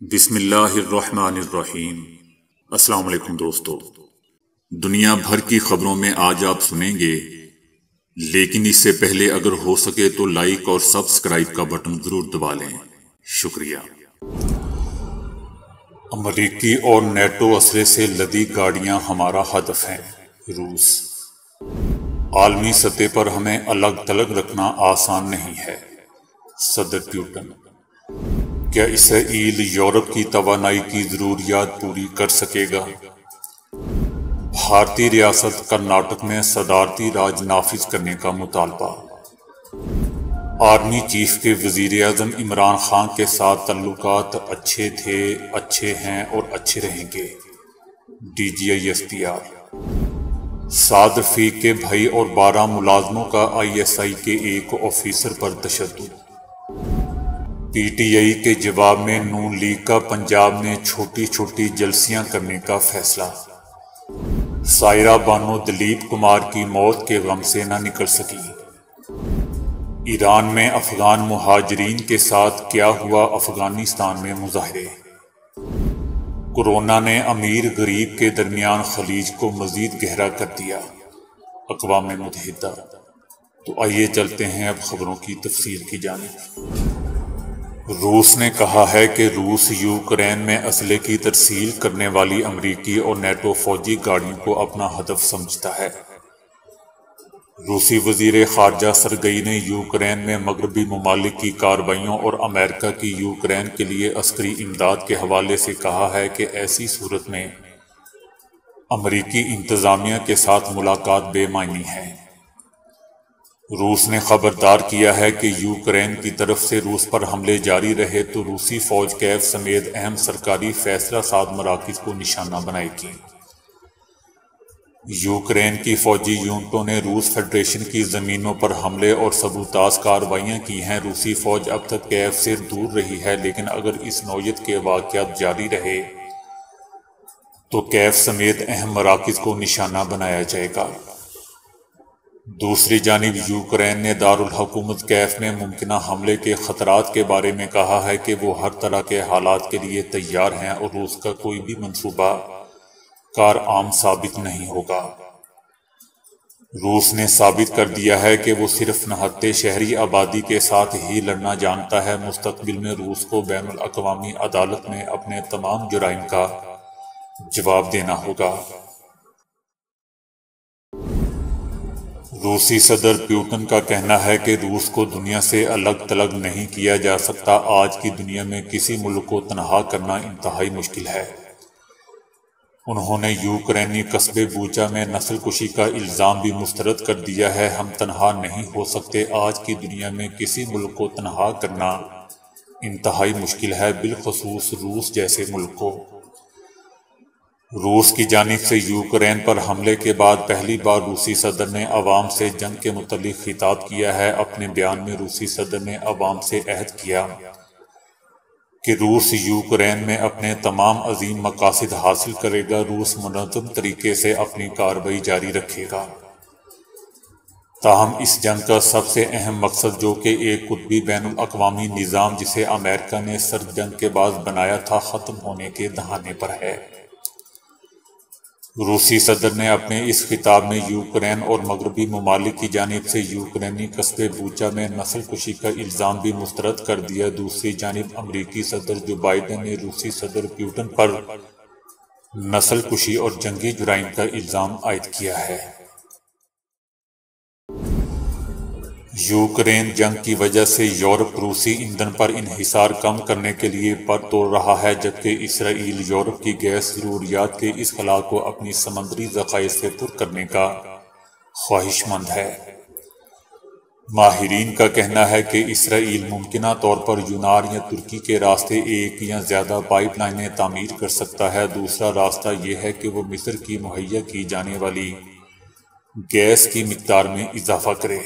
بسم اللہ الرحمن الرحیم۔ السلام علیکم دوستو، دنیا بھر کی خبروں میں آج آپ سنیں گے، لیکن اس سے پہلے اگر ہو سکے تو لائک اور سبسکرائب کا بٹن ضرور دبا لیں۔ شکریہ۔ امریکی اور نیٹو اسلحے سے لدی گاڑیاں ہمارا ہدف ہیں۔ روس۔ عالمی سطح پر ہمیں الگ تھلگ رکھنا آسان نہیں ہے۔ صدر پیوٹن۔ کیا اسرائیل یورپ کی توانائی کی ضروریات پوری کر سکے گا؟ بھارتی ریاست کرناٹک میں صدارتی راج نافذ کرنے کا مطالبہ۔ آرمی چیف کے وزیر اعظم عمران خان کے ساتھ تعلقات اچھے تھے، اچھے ہیں اور اچھے رہیں گے۔ DGI SPR۔ سعد رفیق کے بھائی اور 12 ملازموں کا ISI کے ایک آفیسر پر تشدد۔ PTI کے جواب میں نون لیگ کا پنجاب میں چھوٹی چھوٹی جلسیاں کرنے کا فیصلہ۔ سائرہ بانو دلیپ کمار کی موت کے غم سے نہ نکل سکی۔ ایران میں افغان مہاجرین کے ساتھ کیا ہوا؟ افغانستان میں مظاہرے۔ کورونا نے امیر غریب کے درمیان خلیج کو مزید گہرا کر دیا۔ اقوام متحدہ۔ تو آئیے چلتے ہیں اب خبروں کی تفصیل کی جانب۔ روس نے کہا ہے کہ روس یوکرین میں اسلحے کی ترسیل کرنے والی امریکی اور نیٹو فوجی گاڑیوں کو اپنا ہدف سمجھتا ہے۔ روسی وزیر خارجہ سرگئی نے یوکرین میں مغربی ممالک کی کارروائیوں اور امریکہ کی یوکرین کے لیے عسکری امداد کے حوالے سے کہا ہے کہ ایسی صورت میں امریکی انتظامیہ کے ساتھ ملاقات بے معنی ہے۔ روس نے خبردار کیا ہے کہ یوکرین کی طرف سے روس پر حملے جاری رہے تو روسی فوج کیف سمیت اہم سرکاری فیصلہ ساز مراکز کو نشانہ بنائے گی۔ یوکرین کی فوجی یونٹوں نے روس فیڈریشن کی زمینوں پر حملے اور سبوتاژ کارروائیاں کی ہیں۔ روسی فوج اب تک کیف سے دور رہی ہے، لیکن اگر اس نوعیت کے واقعات جاری رہے تو کیف سمیت اہم مراکز کو نشانہ بنایا جائے گا۔ دوسری جانب یوکرین نے دارالحکومت کیف میں ممکنہ حملے کے خطرات کے بارے میں کہا ہے کہ وہ ہر طرح کے حالات کے لیے تیار ہیں اور روس کا کوئی بھی منصوبہ کارآمد ثابت نہیں ہوگا۔ روس نے ثابت کر دیا ہے کہ وہ صرف نہتے شہری آبادی کے ساتھ ہی لڑنا جانتا ہے۔ مستقبل میں روس کو بین الاقوامی عدالت میں اپنے تمام جرائم کا جواب دینا ہوگا۔ روسی صدر پیوٹن کا کہنا ہے کہ روس کو دنیا سے الگ تھلگ نہیں کیا جا سکتا۔ آج کی دنیا میں کسی ملک کو تنہا کرنا انتہائی مشکل ہے۔ انہوں نے یوکرینی قصبے بوچا میں نسل کشی کا الزام بھی مسترد کر دیا ہے۔ ہم تنہا نہیں ہو سکتے۔ آج کی دنیا میں کسی ملک کو تنہا کرنا انتہائی مشکل ہے، بالخصوص روس جیسے ملک کو۔ روس کی جانب سے یوکرین پر حملے کے بعد پہلی بار روسی صدر نے عوام سے جنگ کے متعلق خطاب کیا ہے۔ اپنے بیان میں روسی صدر نے عوام سے عہد کیا کہ روس یوکرین میں اپنے تمام عظیم مقاصد حاصل کرے گا۔ روس منظم طریقے سے اپنی کارروائی جاری رکھے گا، تاہم اس جنگ کا سب سے اہم مقصد، جو کہ ایک قطبی بین الاقوامی نظام جسے امریکہ نے سرد جنگ کے بعد بنایا تھا، ختم ہونے کے دہانے پر ہے۔ روسی صدر نے اپنے اس خطاب میں یوکرین اور مغربی ممالک کی جانب سے یوکرینی قصبے بوچا میں نسل کشی کا الزام بھی مسترد کر دیا۔ دوسری جانب امریکی صدر جو بائیڈن نے روسی صدر پیوٹن پر نسل کشی اور جنگی جرائم کا الزام عائد کیا ہے۔ یوکرین جنگ کی وجہ سے یورپ روسی ایندھن پر انحصار کم کرنے کے لیے پر توڑ رہا ہے، جبکہ اسرائیل یورپ کی گیس ضروریات کے اس خلا کو اپنی سمندری ذخائر سے پر کرنے کا خواہش مند ہے۔ ماہرین کا کہنا ہے کہ اسرائیل ممکنہ طور پر یونان یا ترکی کے راستے ایک یا زیادہ پائپ لائنیں تعمیر کر سکتا ہے۔ دوسرا راستہ یہ ہے کہ وہ مصر کی مہیا کی جانے والی گیس کی مقدار میں اضافہ کرے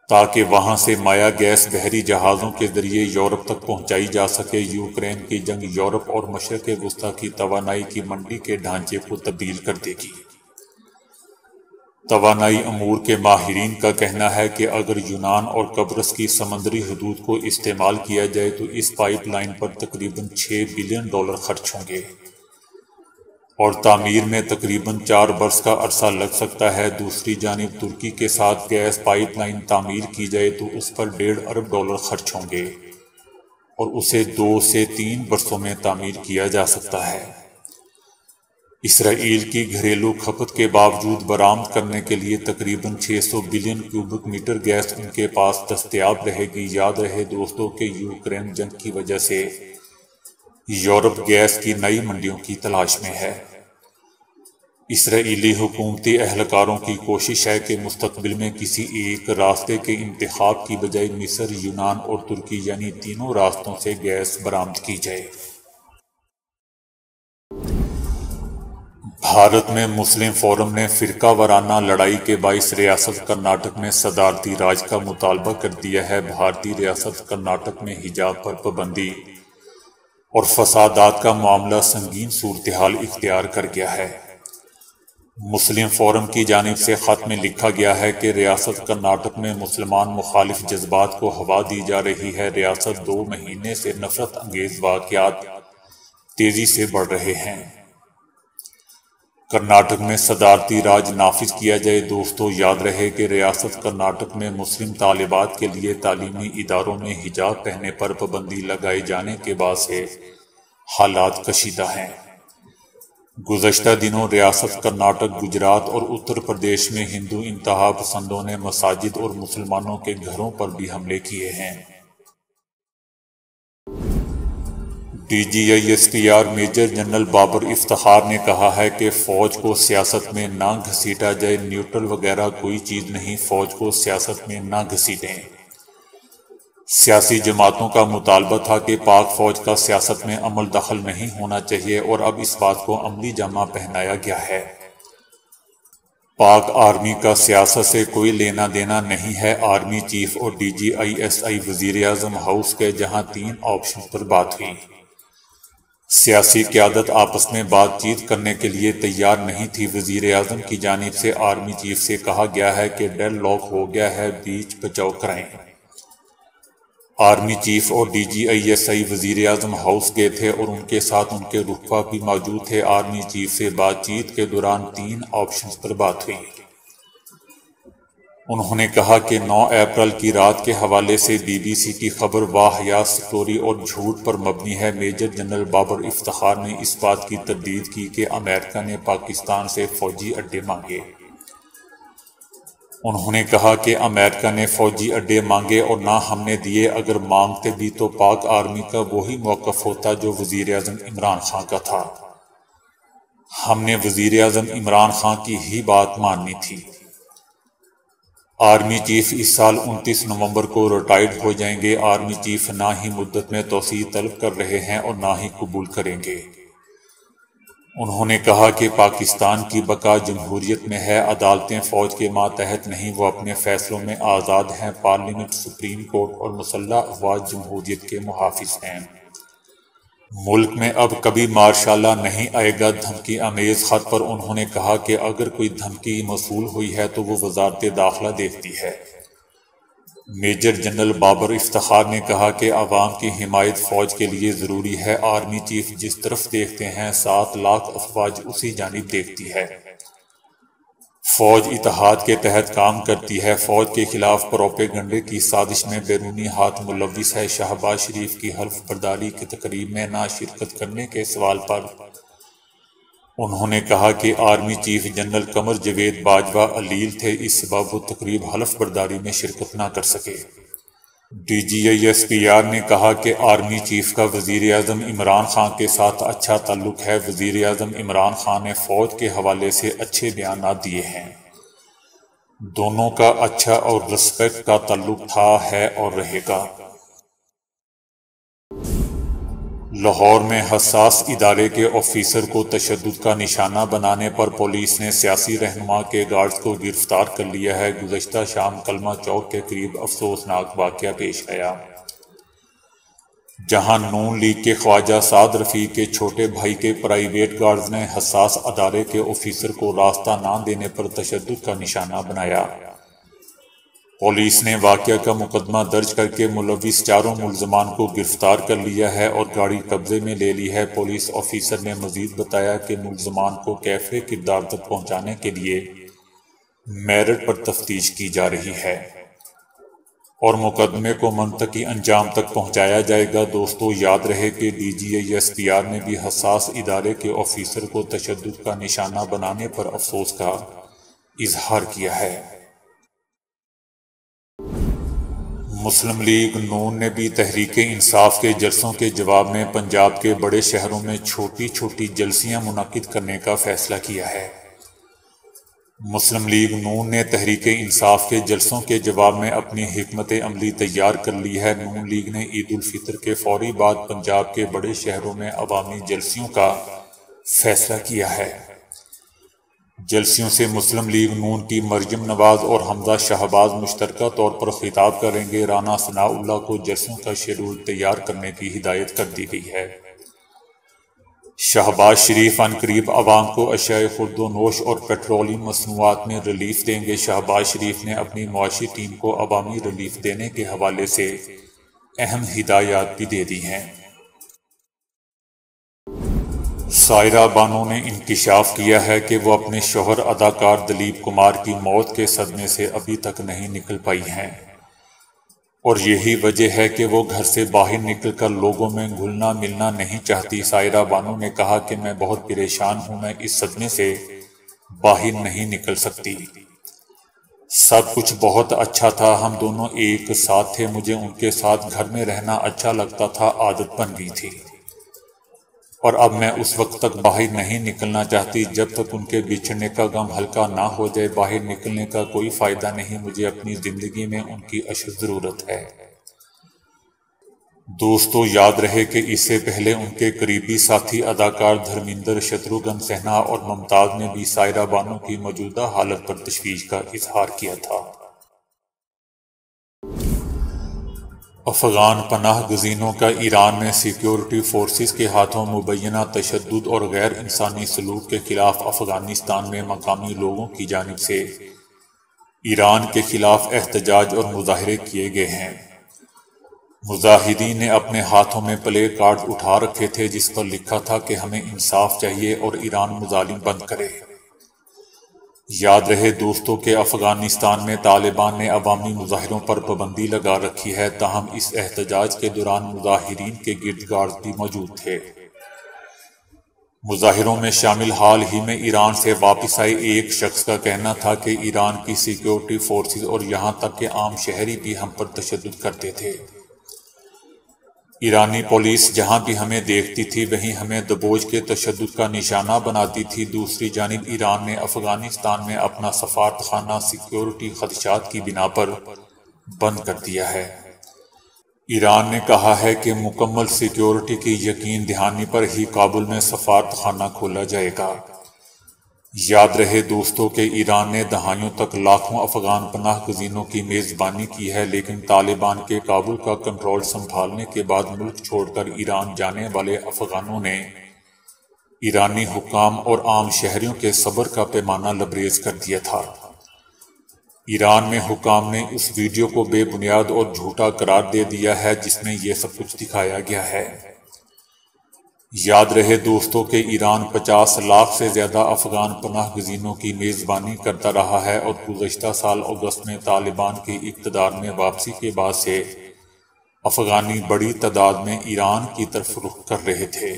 تاکہ وہاں سے مائع گیس بحری جہازوں کے ذریعے یورپ تک پہنچائی جا سکے۔ یوکرین کی جنگ یورپ اور مشرق وسطیٰ کی توانائی کی منڈی کے ڈھانچے کو تبدیل کر دے گی۔ توانائی امور کے ماہرین کا کہنا ہے کہ اگر یونان اور قبرص کی سمندری حدود کو استعمال کیا جائے تو اس پائپ لائن پر تقریباً $6 بلین خرچ ہوں گے اور تعمیر میں تقریباً 4 برس کا عرصہ لگ سکتا ہے۔ دوسری جانب ترکی کے ساتھ گیس پائپ لائن تعمیر کی جائے تو اس پر $1.5 ارب خرچ ہوں گے اور اسے 2 سے 3 برسوں میں تعمیر کیا جا سکتا ہے۔ اسرائیل کی گھریلو کھپت کے باوجود برآمد کرنے کے لیے تقریباً 600 بلین کیوبک میٹر گیس ان کے پاس دستیاب رہے گی۔ یاد رہے دوستوں کہ یوکرین جنگ کی وجہ سے یورپ گیس کی نئی منڈیوں کی تلاش میں ہے۔ اسرائیلی حکومتی اہلکاروں کی کوشش ہے کہ مستقبل میں کسی ایک راستے کے انتخاب کی بجائے مصر، یونان اور ترکی یعنی تینوں راستوں سے گیس برآمد کی جائے۔ بھارت میں مسلم فورم نے فرقہ وارانہ لڑائی کے باعث ریاست کرناٹک میں صدارتی راج کا مطالبہ کر دیا ہے۔ بھارتی ریاست کرناٹک میں حجاب پر پابندی اور فسادات کا معاملہ سنگین صورتحال اختیار کر گیا ہے۔ مسلم فورم کی جانب سے خط میں لکھا گیا ہے کہ ریاست کرناٹک میں مسلمان مخالف جذبات کو ہوا دی جا رہی ہے۔ ریاست 2 مہینے سے نفرت انگیز واقعات تیزی سے بڑھ رہے ہیں۔ کرناٹک میں صدارتی راج نافذ کیا جائے۔ دوستو یاد رہے کہ ریاست کرناٹک میں مسلم طالبات کے لیے تعلیمی اداروں میں حجاب پہننے پر پابندی لگائے جانے کے بعد سے حالات کشیدہ ہیں۔ گزشتہ دنوں ریاست کرناٹک، گجرات اور اتر پردیش میں ہندو انتہا پسندوں نے مساجد اور مسلمانوں کے گھروں پر بھی حملے کیے ہیں۔ D G I S P R major general Babar Iftikhar نے کہا ہے کہ فوج کو سیاست میں نہ گھسیٹا جائے۔ نیوٹرل وغیرہ کوئی چیز نہیں، فوج کو سیاست میں نہ گھسیٹیں۔ سیاسی جماعتوں کا مطالبہ تھا کہ پاک فوج کا سیاست میں عمل دخل نہیں ہونا چاہیے اور اب اس بات کو عملی جامہ پہنایا گیا ہے۔ پاک آرمی کا سیاست سے کوئی لینا دینا نہیں ہے۔ آرمی چیف اور D G I S I وزیر اعظم ہاؤس کے جہاں 3 آپشن پر بات ہوئی۔ سیاسی قیادت آپس میں بات چیت کرنے کے لیے تیار نہیں تھی۔ وزیر اعظم کی جانب سے آرمی چیف سے کہا گیا ہے کہ ڈیڈ لاک ہو گیا ہے، بیچ بچاؤ کرائیں۔ آرمی چیف اور D G I S I وزیر اعظم ہاؤس گئے تھے اور ان کے ساتھ ان کے رتبہ بھی موجود تھے۔ آرمی چیف سے بات چیت کے دوران 3 آپشنز پر بات ہوئی۔ انہوں نے کہا کہ 9 اپریل کی رات کے حوالے سے بی بی سی کی خبر واہیا سٹوری اور جھوٹ پر مبنی ہے۔ میجر جنرل بابر افتخار نے اس بات کی تردید کی کہ امریکہ نے پاکستان سے فوجی اڈے مانگے۔ انہوں نے کہا کہ امریکہ نے فوجی اڈے مانگے اور نہ ہم نے دیے۔ اگر مانگتے بھی تو پاک آرمی کا وہی موقف ہوتا جو وزیر اعظم عمران خان کا تھا۔ ہم نے وزیر اعظم عمران خان کی ہی بات ماننی تھی۔ آرمی چیف اس سال 29 نومبر کو ریٹائرڈ ہو جائیں گے۔ آرمی چیف نہ ہی مدت میں توسیع طلب کر رہے ہیں اور نہ ہی قبول کریں گے۔ انہوں نے کہا کہ پاکستان کی بقا جمہوریت میں ہے، عدالتیں فوج کے ماتحت نہیں، وہ اپنے فیصلوں میں آزاد ہیں، پارلیمنٹ، سپریم کورٹ اور مسلح افواج جمہوریت کے محافظ ہیں۔ ملک میں اب کبھی مارشل لا نہیں آئے گا۔ دھمکی آمیز خط پر انہوں نے کہا کہ اگر کوئی دھمکی موصول ہوئی ہے تو وہ وزارت داخلہ دیکھتی ہے۔ میجر جنرل بابر افتخار نے کہا کہ عوام کی حمایت فوج کے لیے ضروری ہے۔ آرمی چیف جس طرف دیکھتے ہیں 7 لاکھ افواج اسی جانب دیکھتی ہے۔ فوج اتحاد کے تحت کام کرتی ہے۔ فوج کے خلاف پروپیگنڈے کی سازش میں بیرونی ہاتھ ملوث ہے۔ شہباز شریف کی حلف برداری کی تقریب میں نہ شرکت کرنے کے سوال پر انہوں نے کہا کہ army chief general Qamar Javed Bajwa علیل تھے، اس سبب وہ تقریب حلف برداری میں شرکت نہ کر سکے۔ D G I S P R نے کہا کہ آرمی چیف کا وزیر اعظم عمران خان کے ساتھ اچھا تعلق ہے۔ وزیر اعظم عمران خان نے فوج کے حوالے سے اچھے بیانات دیے ہیں۔ دونوں کا اچھا اور رسپیکٹ کا تعلق تھا، ہے اور رہے گا۔ لاہور میں حساس ادارے کے آفیسر کو تشدد کا نشانہ بنانے پر پولیس نے سیاسی رہنما کے گارڈز کو گرفتار کر لیا ہے۔ گزشتہ شام کلمہ چوک کے قریب افسوسناک واقعہ پیش آیا۔ جہاں نون لیگ کے خواجہ سعد رفیق کے چھوٹے بھائی کے پرائیویٹ گارڈز نے حساس ادارے کے آفیسر کو راستہ نہ دینے پر تشدد کا نشانہ بنایا۔ پولیس نے واقعہ کا مقدمہ درج کر کے ملوث چاروں ملزمان کو گرفتار کر لیا ہے اور گاڑی قبضے میں لے لی ہے۔ پولیس آفیسر نے مزید بتایا کہ ملزمان کو کیفے کردار تک پہنچانے کے لیے میرٹھ پر تفتیش کی جا رہی ہے اور مقدمے کو منطقی انجام تک پہنچایا جائے گا۔ دوستو، یاد رہے کہ D G I S P R نے بھی حساس ادارے کے آفیسر کو تشدد کا نشانہ بنانے پر افسوس کا اظہار کیا ہے۔ مسلم لیگ نون نے بھی تحریک انصاف کے جلسوں کے جواب میں پنجاب کے بڑے شہروں میں چھوٹی چھوٹی جلسیاں منعقد کرنے کا فیصلہ کیا ہے۔ مسلم لیگ نون نے تحریک انصاف کے جلسوں کے جواب میں اپنی حکمت عملی تیار کر لی ہے۔ نون لیگ نے عید الفطر کے فوری بعد پنجاب کے بڑے شہروں میں عوامی جلسوں کا فیصلہ کیا ہے۔ جلسوں سے مسلم لیگ نون کی مریم نواز اور حمزہ شہباز مشترکہ طور پر خطاب کریں گے۔ رانا ثناء اللہ کو جلسوں کا شیڈول تیار کرنے کی ہدایت کر دی گئی ہے۔ شہباز شریف عنقریب عوام کو اشیاء خورد و نوش اور پیٹرولیم مصنوعات میں ریلیف دیں گے۔ شہباز شریف نے اپنی معاشی ٹیم کو عوامی ریلیف دینے کے حوالے سے اہم ہدایات بھی دے دی ہیں۔ سائرہ بانو نے انکشاف کیا ہے کہ وہ اپنے شوہر اداکار دلیپ کمار کی موت کے صدمے سے ابھی تک نہیں نکل پائی ہیں اور یہی وجہ ہے کہ وہ گھر سے باہر نکل کر لوگوں میں گھلنا ملنا نہیں چاہتی۔ سائرہ بانو نے کہا کہ میں بہت پریشان ہوں، میں اس صدمے سے باہر نہیں نکل سکتی۔ سب کچھ بہت اچھا تھا، ہم دونوں ایک ساتھ تھے، مجھے ان کے ساتھ گھر میں رہنا اچھا لگتا تھا، عادت بن گئی تھی اور اب میں اس وقت تک باہر نہیں نکلنا چاہتی جب تک ان کے بچھڑنے کا غم ہلکا نہ ہو جائے۔ باہر نکلنے کا کوئی فائدہ نہیں، مجھے اپنی زندگی میں ان کی اشد ضرورت ہے۔ دوستو، یاد رہے کہ اس سے پہلے ان کے قریبی ساتھی اداکار دھرمیندر، شتروگھن سنہا اور ممتاز نے بھی سائرہ بانو کی موجودہ حالت پر تشویش کا اظہار کیا تھا۔ افغان پناہ گزینوں کا ایران میں سیکیورٹی فورسز کے ہاتھوں مبینہ تشدد اور غیر انسانی سلوک کے خلاف افغانستان میں مقامی لوگوں کی جانب سے ایران کے خلاف احتجاج اور مظاہرے کیے گئے ہیں۔ مظاہرین نے اپنے ہاتھوں میں پلے کارڈ اٹھا رکھے تھے جس پر لکھا تھا کہ ہمیں انصاف چاہیے اور ایران مظالم بند کرے۔ یاد رہے دوستو کہ افغانستان میں طالبان نے عوامی مظاہروں پر پابندی لگا رکھی ہے، تاہم اس احتجاج کے دوران مظاہرین کے گرد گارڈ بھی موجود تھے۔ مظاہروں میں شامل حال ہی میں ایران سے واپس آئے ایک شخص کا کہنا تھا کہ ایران کی سیکیورٹی فورسز اور یہاں تک کہ عام شہری بھی ہم پر تشدد کرتے تھے۔ ایرانی پولیس جہاں بھی ہمیں دیکھتی تھی وہیں ہمیں دبوچ کے تشدد کا نشانہ بناتی تھی۔ دوسری جانب ایران نے افغانستان میں اپنا سفارت خانہ سیکیورٹی خدشات کی بنا پر بند کر دیا ہے۔ ایران نے کہا ہے کہ مکمل سیکیورٹی کی یقین دہانی پر ہی کابل میں سفارت خانہ کھولا جائے گا۔ یاد رہے دوستو کہ ایران نے دہائیوں تک لاکھوں افغان پناہ گزینوں کی میزبانی کی ہے، لیکن طالبان کے کابل کا کنٹرول سنبھالنے کے بعد ملک چھوڑ کر ایران جانے والے افغانوں نے ایرانی حکام اور عام شہریوں کے صبر کا پیمانہ لبریز کر دیا تھا۔ ایران میں حکام نے اس ویڈیو کو بے بنیاد اور جھوٹا قرار دے دیا ہے جس میں یہ سب کچھ دکھایا گیا ہے۔ یاد رہے دوستو کہ ایران 50 لاکھ سے زیادہ افغان پناہ گزینوں کی میزبانی کرتا رہا ہے اور گزشتہ سال اگست میں طالبان کی اقتدار میں واپسی کے بعد سے افغانی بڑی تعداد میں ایران کی طرف رخ کر رہے تھے۔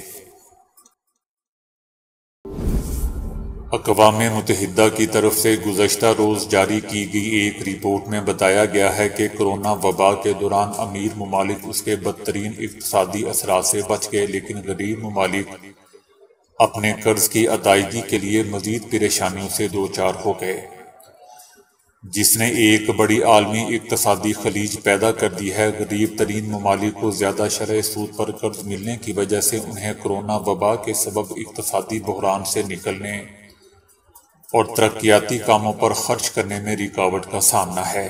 اقوام متحدہ کی طرف سے گزشتہ روز جاری کی گئی ایک رپورٹ میں بتایا گیا ہے کہ کرونا وبا کے دوران امیر ممالک اس کے بدترین اقتصادی اثرات سے بچ گئے، لیکن غریب ممالک اپنے قرض کی ادائیگی کے لیے مزید پریشانیوں سے دوچار ہو گئے، جس نے ایک بڑی عالمی اقتصادی خلیج پیدا کر دی ہے۔ غریب ترین ممالک کو زیادہ شرح سود پر قرض ملنے کی وجہ سے انہیں کرونا وبا کے سبب اقتصادی بحران سے نکلنے اور ترقیاتی کاموں پر خرچ کرنے میں رکاوٹ کا سامنا ہے۔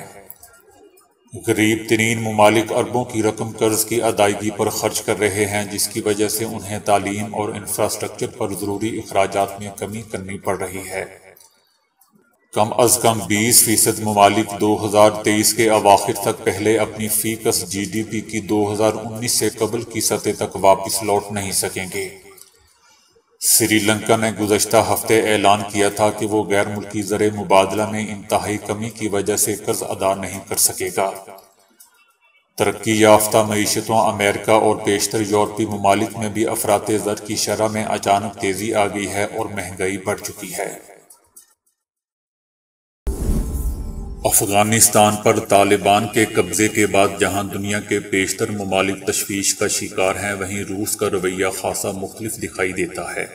غریب ترین ممالک اربوں کی رقم قرض کی ادائیگی پر خرچ کر رہے ہیں، جس کی وجہ سے انہیں تعلیم اور انفراسٹرکچر پر ضروری اخراجات میں کمی کرنی پڑ رہی ہے۔ کم از کم 20% ممالک 2023 کے اواخر تک پہلے اپنی فی کس جی ڈی پی کی 2019 سے قبل کی سطح تک واپس لوٹ نہیں سکیں گے۔ سری لنکا نے گزشتہ ہفتے اعلان کیا تھا کہ وہ غیر ملکی زر مبادلہ میں انتہائی کمی کی وجہ سے قرض ادا نہیں کر سکے گا۔ ترقی یافتہ معیشتوں امریکہ اور بیشتر یورپی ممالک میں بھی افراط زر کی شرح میں اچانک تیزی آ گئی ہے اور مہنگائی بڑھ چکی ہے۔ افغانستان پر طالبان کے قبضے کے بعد جہاں دنیا کے بیشتر ممالک تشویش کا شکار ہیں، وہیں روس کا رویہ خاصا مختلف دکھائی دیتا ہے،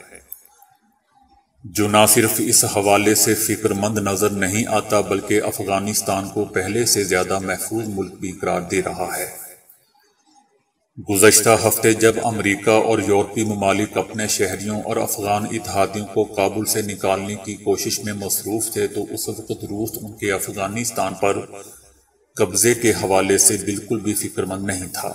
جو نہ صرف اس حوالے سے فکر مند نظر نہیں آتا بلکہ افغانستان کو پہلے سے زیادہ محفوظ ملک بھی قرار دے رہا ہے۔ گزشتہ ہفتے جب امریکہ اور یورپی ممالک اپنے شہریوں اور افغان اتحادیوں کو کابل سے نکالنے کی کوشش میں مصروف تھے تو اس وقت روس ان کے افغانستان پر قبضے کے حوالے سے بالکل بھی فکر مند نہیں تھا۔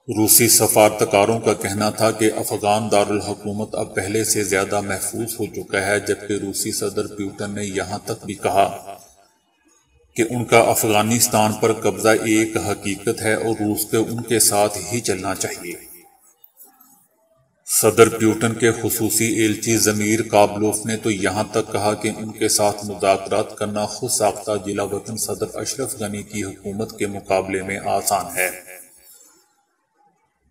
روسی سفارتکاروں کا کہنا تھا کہ افغان دارالحکومت اب پہلے سے زیادہ محفوظ ہو چکا ہے، جبکہ روسی صدر پیوٹن نے یہاں تک بھی کہا کہ ان کا افغانستان پر قبضہ ایک حقیقت ہے اور روس کو ان کے ساتھ ہی چلنا چاہیے۔ صدر پیوٹن کے خصوصی ایلچی ضمیر کابلوف نے تو یہاں تک کہا کہ ان کے ساتھ مذاکرات کرنا خود ساختہ جلا وطن صدر اشرف غنی کی حکومت کے مقابلے میں آسان ہے۔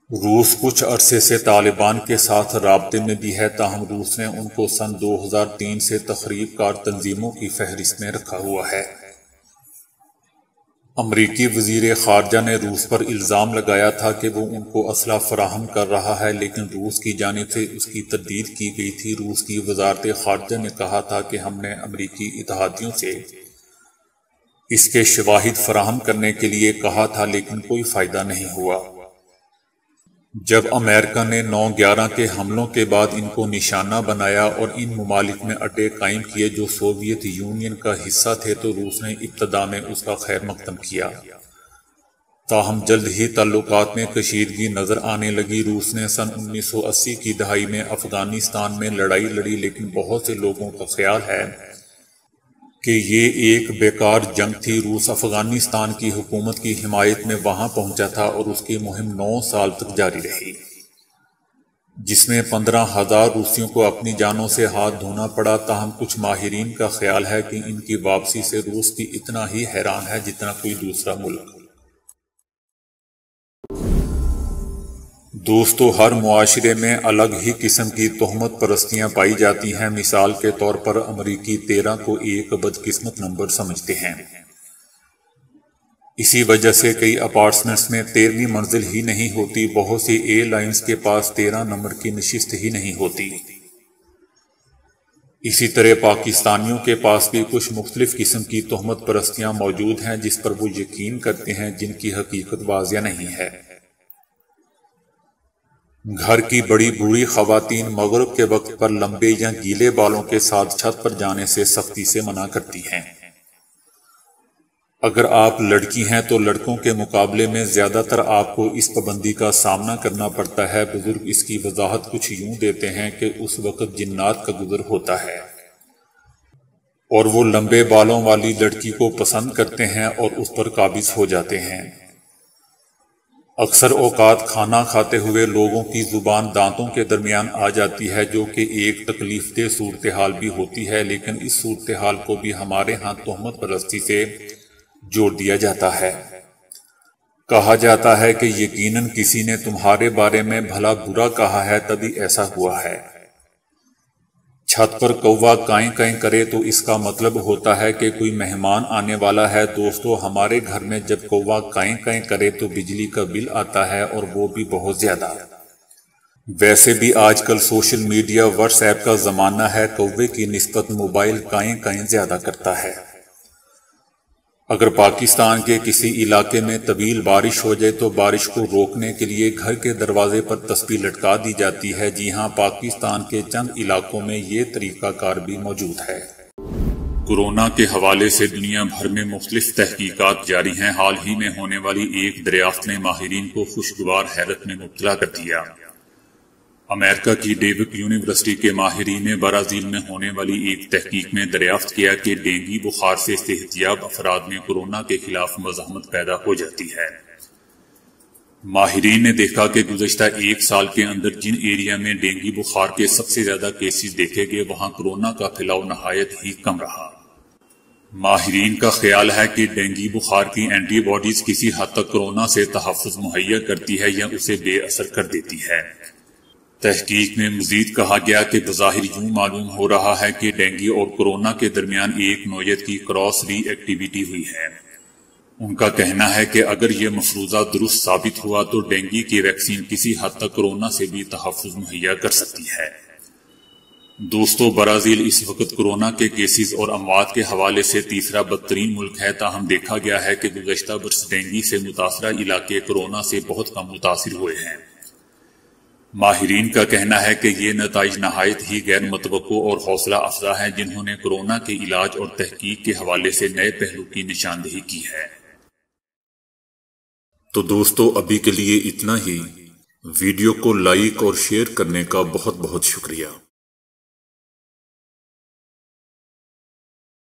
روس کچھ عرصے سے طالبان کے ساتھ رابطے میں بھی ہے، تاہم روس نے ان کو سن 2003 سے تخریب کار تنظیموں کی فہرست میں رکھا ہوا ہے۔ امریکی وزیر خارجہ نے روس پر الزام لگایا تھا کہ وہ ان کو اسلحہ فراہم کر رہا ہے، لیکن روس کی جانب سے اس کی تردید کی گئی تھی۔ روس کی وزارت خارجہ نے کہا تھا کہ ہم نے امریکی اتحادیوں سے اس کے شواہد فراہم کرنے کے لیے کہا تھا، لیکن کوئی فائدہ نہیں ہوا۔ جب امریکہ نے 9/11 کے حملوں کے بعد ان کو نشانہ بنایا اور ان ممالک میں اڈے قائم کیے جو سوویت یونین کا حصہ تھے تو روس نے ابتدا میں اس کا خیر مقدم کیا، تاہم جلد ہی تعلقات میں کشیدگی نظر آنے لگی۔ روس نے سن 1980 کی دہائی میں افغانستان میں لڑائی لڑی، لیکن بہت سے لوگوں کا خیال ہے کہ یہ ایک بیکار جنگ تھی۔ روس افغانستان کی حکومت کی حمایت میں وہاں پہنچا تھا اور اس کی مہم 9 سال تک جاری رہی، جس میں 15,000 روسیوں کو اپنی جانوں سے ہاتھ دھونا پڑا۔ تاہم کچھ ماہرین کا خیال ہے کہ ان کی واپسی سے روس بھی اتنا ہی حیران ہے جتنا کوئی دوسرا ملک۔ دوستو، ہر معاشرے میں الگ ہی قسم کی تہمت پرستیاں پائی جاتی ہیں۔ مثال کے طور پر امریکی 13 کو ایک بدقسمت نمبر سمجھتے ہیں۔ اسی وجہ سے کئی اپارٹمنٹس میں 13ویں منزل ہی نہیں ہوتی، بہت سی ایئر لائنز کے پاس 13 نمبر کی نشست ہی نہیں ہوتی۔ اسی طرح پاکستانیوں کے پاس بھی کچھ مختلف قسم کی تہمت پرستیاں موجود ہیں جس پر وہ یقین کرتے ہیں، جن کی حقیقت واضح نہیں ہے۔ گھر کی بڑی بوڑھی خواتین مغرب کے وقت پر لمبے یا گیلے بالوں کے ساتھ چھت پر جانے سے سختی سے منع کرتی ہیں۔ اگر آپ لڑکی ہیں تو لڑکوں کے مقابلے میں زیادہ تر آپ کو اس پابندی کا سامنا کرنا پڑتا ہے۔ بزرگ اس کی وضاحت کچھ یوں دیتے ہیں کہ اس وقت جنات کا گزر ہوتا ہے اور وہ لمبے بالوں والی لڑکی کو پسند کرتے ہیں اور اس پر قابض ہو جاتے ہیں۔ اکثر اوقات کھانا کھاتے ہوئے لوگوں کی زبان دانتوں کے درمیان آ جاتی ہے، جو کہ ایک تکلیف دہ صورتحال بھی ہوتی ہے، لیکن اس صورتحال کو بھی ہمارے ہاں تہمت پرستی سے جوڑ دیا جاتا ہے۔ کہا جاتا ہے کہ یقیناً کسی نے تمہارے بارے میں بھلا برا کہا ہے تبھی ایسا ہوا ہے۔ چھت پر کووا کائیں کائیں کرے تو اس کا مطلب ہوتا ہے کہ کوئی مہمان آنے والا ہے۔ دوستو، ہمارے گھر میں جب کووا کائیں کائیں کرے تو بجلی کا بل آتا ہے، اور وہ بھی بہت زیادہ۔ ویسے بھی آج کل سوشل میڈیا واٹس ایپ کا زمانہ ہے، کوے کی نسبت موبائل کائیں کائیں زیادہ کرتا ہے۔ اگر پاکستان کے کسی علاقے میں طویل بارش ہو جائے تو بارش کو روکنے کے لیے گھر کے دروازے پر تسبیح لٹکا دی جاتی ہے۔ جی ہاں، پاکستان کے چند علاقوں میں یہ طریقہ کار بھی موجود ہے۔ کورونا کے حوالے سے دنیا بھر میں مختلف تحقیقات جاری ہیں۔ حال ہی میں ہونے والی ایک دریافت نے ماہرین کو خوشگوار حیرت میں مبتلا کر دیا۔ امریکہ کی ڈیوک یونیورسٹی کے ماہرین نے برازیل میں ہونے والی ایک تحقیق میں دریافت کیا کہ ڈینگی بخار سے صحتیاب افراد میں کورونا کے خلاف مزاحمت پیدا ہو جاتی ہے۔ ماہرین نے دیکھا کہ گزشتہ ایک سال کے اندر جن ایریا میں ڈینگی بخار کے سب سے زیادہ کیسز دیکھے گئے وہاں کورونا کا پھیلاؤ نہایت ہی کم رہا۔ ماہرین کا خیال ہے کہ ڈینگی بخار کی اینٹی باڈیز کسی حد تک کورونا سے تحفظ مہیا کرتی ہے یا اسے بے اثر کر دیتی ہے۔ تحقیق میں مزید کہا گیا کہ بظاہر یوں معلوم ہو رہا ہے کہ ڈینگی اور کورونا کے درمیان ایک نوعیت کی کراس ری ایکٹیویٹی ہوئی ہے۔ ان کا کہنا ہے کہ اگر یہ مفروضہ درست ثابت ہوا تو ڈینگی کی ویکسین کسی حد تک کورونا سے بھی تحفظ مہیا کر سکتی ہے۔ دوستو، برازیل اس وقت کورونا کے کیسز اور اموات کے حوالے سے تیسرا بدترین ملک ہے، تاہم دیکھا گیا ہے کہ گزشتہ برس ڈینگی سے متاثرہ علاقے کورونا سے بہت کم متاثر ہوئے ہیں۔ ماہرین کا کہنا ہے کہ یہ نتائج نہایت ہی غیر متوقع اور حوصلہ افزا ہیں، جنہوں نے کورونا کے علاج اور تحقیق کے حوالے سے نئے پہلو کی نشاندہی کی ہے۔ تو دوستو، ابھی کے لیے اتنا ہی۔ ویڈیو کو لائک اور شیئر کرنے کا بہت بہت شکریہ۔